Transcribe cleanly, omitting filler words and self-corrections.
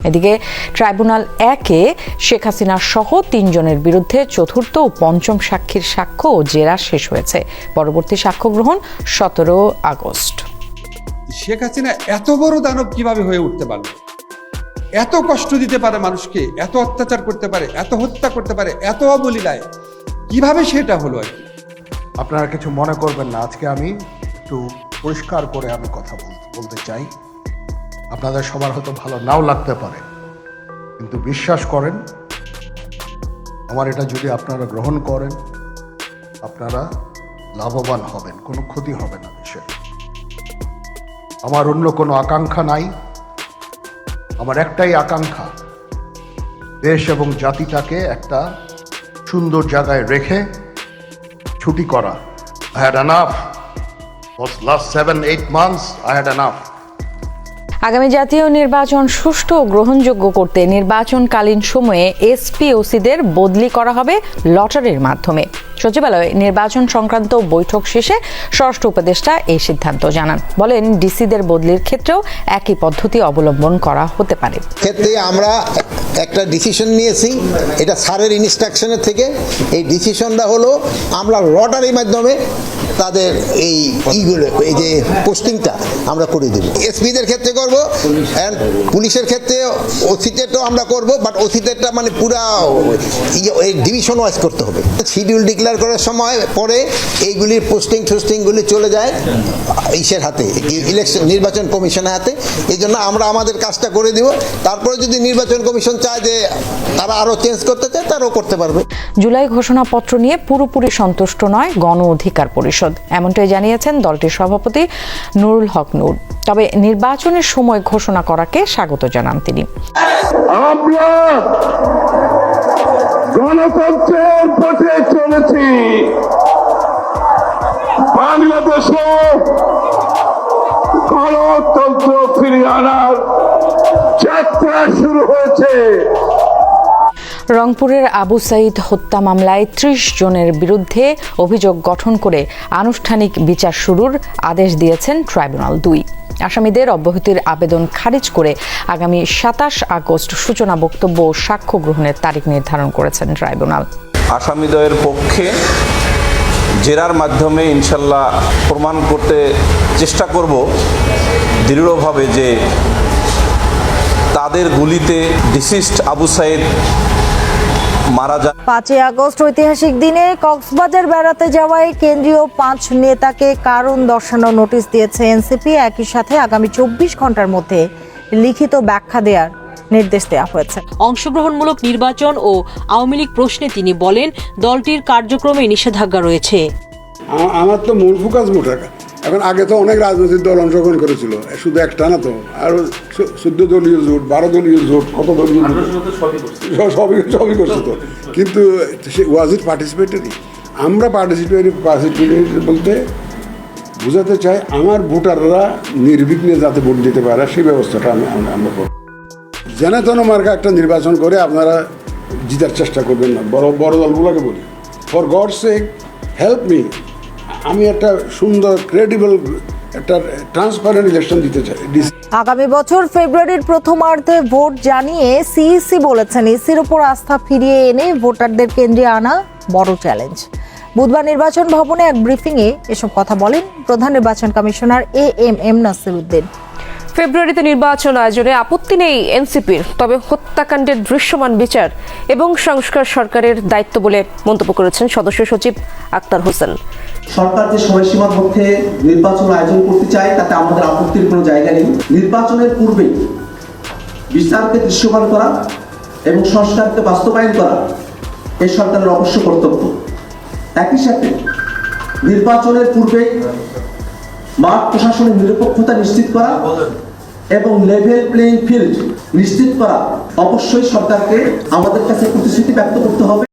এদিকে ট্রাইব্যুনাল ১-এ শেখ হাসিনা সহ ৩ জনের বিরুদ্ধে চতুর্থ ও পঞ্চম সাক্ষীর সাক্ষ্য ও জেরা শেষ হয়েছে। পরবর্তী সাক্ষ্য গ্রহণ ১৭ আগস্ট। শেখ হাসিনা এত বড় দানব কিভাবে হয়ে উঠতে পারলো? এত কষ্ট দিতে পারে মানুষকে, এত অত্যাচার করতে পারে, এত হত্যা করতে পারে, এত অবলীলায় কিভাবে সেটা হলো আর কি? আপনারা কিছু মনে করবেন না, আজকে আমি একটু পরিষ্কার করে আমি কথা বলতে চাই। আপনাদের সবার হয়তো ভালো নাও লাগতে পারে, কিন্তু বিশ্বাস করেন আমার এটা যদি আপনারা গ্রহণ করেন আপনারা লাভবান হবেন, কোনো ক্ষতি হবে না দেশের। আমার অন্য কোনো আকাঙ্ক্ষা নাই, আমার একটাই আকাঙ্ক্ষা, দেশ এবং জাতিটাকে একটা সুন্দর জায়গায় রেখে ছুটি করা। I had enough. For last 7-8 months I had enough. আগামী জাতীয় নির্বাচন সুষ্ঠু ও গ্রহণযোগ্য করতে নির্বাচনকালীন সময়ে এসপি-ওসিদের বদলি করা হবে লটারির মাধ্যমে। সচিবালয়ে নির্বাচন সংক্রান্ত বৈঠক শেষে স্বরাষ্ট্র উপদেষ্টা এই সিদ্ধান্ত জানান। বলেন, ডিসিদের বদলির ক্ষেত্রেও একই পদ্ধতি অবলম্বন করা হতে পারে। ক্ষেত্রে আমরা একটা ডিসিশন নিয়েছি, এটা স্যারের ইনস্ট্রাকশনের থেকে। এই ডিসিশনটা হলো আমরা লটারির মাধ্যমে তাদের এই যে পোস্টিংটা আমরা করে দেব। এসপিদের ক্ষেত্রে করব, অ্যান্ড পুলিশের ক্ষেত্রে ওসিদেরটাও আমরা করব, বাট ওসিদেরটা মানে পুরা এই ডিভিশন ওয়াইজ করতে হবে। শিডিউল ডিক্লেয়ার করার সময় পরে এইগুলির পোস্টিংগুলি চলে যায় ইসের হাতে, ইলেকশন নির্বাচন কমিশনের হাতে। এই জন্য আমরা আমাদের কাজটা করে দিব। তারপরে যদি নির্বাচন কমিশন চায় যে তারা আরও চেঞ্জ করতে চায়, তারাও করতে পারবে। জুলাই ঘোষণাপত্র নিয়ে পুরোপুরি সন্তুষ্ট নয় গণ অধিকার পরিষদ, এমনটাই জানিয়েছেন দলটির সভাপতি নুরুল হক নূর। তবে নির্বাচনের সময় ঘোষণা করাকে স্বাগত জানান তিনি। আমরা গণতন্ত্রের পথে চলেছি, বাংলাদেশে গণতন্ত্র ফিরিয়ে আনার যাত্রা শুরু হয়েছে। রংপুরের আবু সাইদ হত্যা মামলায় ৩০ জনের বিরুদ্ধে অভিযোগ গঠন করে আনুষ্ঠানিক বিচার শুরুর আদেশ দিয়েছেন ট্রাইব্যুনাল ২। আসামিদের অব্যাহতির আবেদন খারিজ করে আগামী ২৭ আগস্ট সূচনা বক্তব্য ও সাক্ষ্য গ্রহণের তারিখ নির্ধারণ করেছেন ট্রাইব্যুনাল। আসামিদ্বয়ের পক্ষে জেরার মাধ্যমে ইনশাল্লাহ প্রমাণ করতে চেষ্টা করব দৃঢ়ভাবে যে তাদের গুলিতে ডিসিস্ট আবু সাইদ মারা যায়। ৫ই আগস্ট ঐতিহাসিক দিনে কক্সবাজার বেড়াতে যাওয়ায় কেন্দ্রীয় ৫ নেতাকে কারণ দর্শানোর নোটিশ দিয়েছে এনসিপি। একই সাথে আগামী ২৪ ঘন্টার মধ্যে লিখিত ব্যাখ্যা দেওয়ার নির্দেশ দেওয়া হয়েছে। অংশগ্রহণমূলক নির্বাচন ও আওয়ামী লীগ প্রশ্নে তিনি বলেন, দলটির কার্যক্রমে নিষেধাজ্ঞা রয়েছে। আমার তো মূল ফোকাস ভোটার। এখন আগে তো অনেক রাজনৈতিক দল অংশগ্রহণ করেছিল, শুধু একটা না তো, আরো ১৪ দলীয় জোট, ১২ দলীয় জোট, কত দলীয় সবই করছে তো। কিন্তু ওয়াজ ইট পার্টিসিপেটরি? আমরা পার্টিসিপেটরি বলতে বোঝাতে চাই আমার ভোটাররা নির্বিঘ্নে যাতে ভোট দিতে পারে সেই ব্যবস্থাটা আমরা করব। জেনে তেন মার্কা একটা নির্বাচন করে আপনারা জিতার চেষ্টা করবেন না। বড় দলগুলোকে বলি, for God sake help me, আমি একটা সুন্দর ক্রেডিবল একটা ট্রান্সপারেন্ট ইলেকশন দিতে চাই। আগামী বছর ফেব্রুয়ারির প্রথমার্ধে ভোট জানিয়ে সিইসি বলেছেন, ইসির উপর আস্থা ফিরিয়ে এনে ভোটারদের কেন্দ্রে আনা বড় চ্যালেঞ্জ। বুধবার নির্বাচন ভবনে এক ব্রিফিংয়ে এসব কথা বলেন প্রধান নির্বাচন কমিশনার এএমএম নাসির উদ্দিন। ফেব্রুয়ারিতে নির্বাচন আয়োজনে আপত্তি নেই এনসিপির, তবে হত্যাকাণ্ডের দৃশ্যমান বিচার এবং সংস্কার সরকারের দায়িত্ব বলে মন্তব্য করেছেন সদস্য সচিব আক্তার হোসেন। সরকার যে সময়সীমার মধ্যে নির্বাচন আয়োজন করতে চায় তাতে আমাদের আপত্তির কোনো জায়গা নেই। নির্বাচনের পূর্বেই বিচারকে দৃশ্যমান করা এবং সংস্কারকে বাস্তবায়ন করা এই সরকারের অবশ্য কর্তব্য। একই সাথে নির্বাচনের পূর্বেই মাঠ প্রশাসনের নিরপেক্ষতা নিশ্চিত করা এবং লেভেল প্লেইং ফিল্ড নিশ্চিত করা অবশ্যই সরকারকে আমাদের কাছে প্রতিশ্রুতি ব্যক্ত করতে হবে।